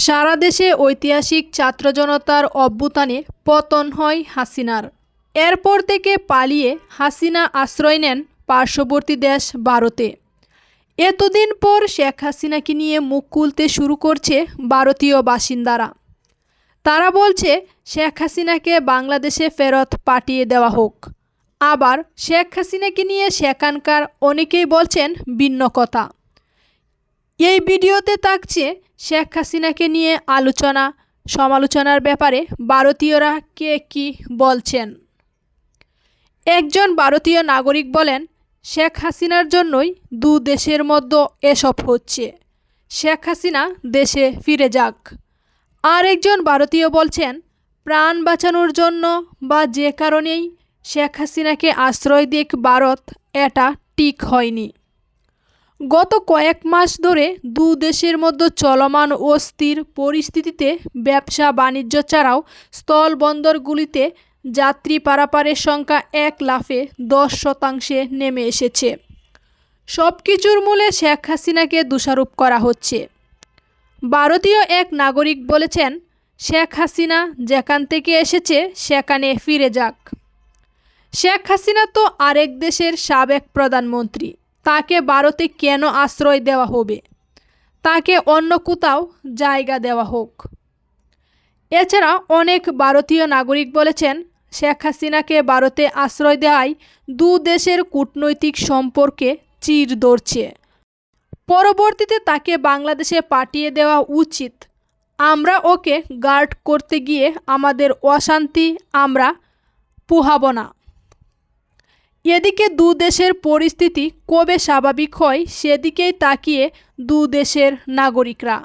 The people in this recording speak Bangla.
সারা দেশে ঐতিহাসিক ছাত্র জনতার অভ্যুত্থানে পতন হয় হাসিনার। এরপর থেকে পালিয়ে হাসিনা আশ্রয় নেন পার্শ্ববর্তী দেশ ভারতে। এতদিন পর শেখ হাসিনাকে নিয়ে মুখ খুলতে শুরু করছে ভারতীয় বাসিন্দারা। তারা বলছে শেখ হাসিনাকে বাংলাদেশে ফেরত পাঠিয়ে দেওয়া হোক। আবার শেখ হাসিনাকে নিয়ে সেখানকার অনেকেই বলছেন ভিন্ন কথা। এই ভিডিওতে থাকছে শেখ হাসিনাকে নিয়ে আলোচনা সমালোচনার ব্যাপারে ভারতীয়রা কে কী বলছেন। একজন ভারতীয় নাগরিক বলেন, শেখ হাসিনার জন্যই দু দেশের মধ্যে এসব হচ্ছে, শেখ হাসিনা দেশে ফিরে যাক। আর একজন ভারতীয় বলছেন, প্রাণ বাঁচানোর জন্য বা যে কারণেই শেখ হাসিনাকে আশ্রয় দিক ভারত, এটা ঠিক হয়নি। গত কয়েক মাস ধরে দু দেশের মধ্যে চলমান অস্থির পরিস্থিতিতে ব্যবসা বাণিজ্য ছাড়াও স্থলবন্দরগুলিতে যাত্রী পারাপারের সংখ্যা এক লাফে 10% নেমে এসেছে। সব কিছুর মূলে শেখ হাসিনাকে দোষারোপ করা হচ্ছে। ভারতীয় এক নাগরিক বলেছেন, শেখ হাসিনা যেখান থেকে এসেছে সেখানে ফিরে যাক। শেখ হাসিনা তো আরেক দেশের সাবেক প্রধানমন্ত্রী, তাকে ভারতে কেন আশ্রয় দেওয়া হবে? তাকে অন্য কোথাও জায়গা দেওয়া হোক। এছাড়া অনেক ভারতীয় নাগরিক বলেছেন, শেখ হাসিনাকে ভারতে আশ্রয় দেওয়ায় দু দেশের কূটনৈতিক সম্পর্কে চির ধরছে। পরবর্তীতে তাকে বাংলাদেশে পাঠিয়ে দেওয়া উচিত। আমরা ওকে গার্ড করতে গিয়ে আমাদের অশান্তি আমরা পোহাব না। এদিকে দু দেশের পরিস্থিতি কবে স্বাভাবিক হয় সেদিকেই তাকিয়ে দু দেশের নাগরিকরা।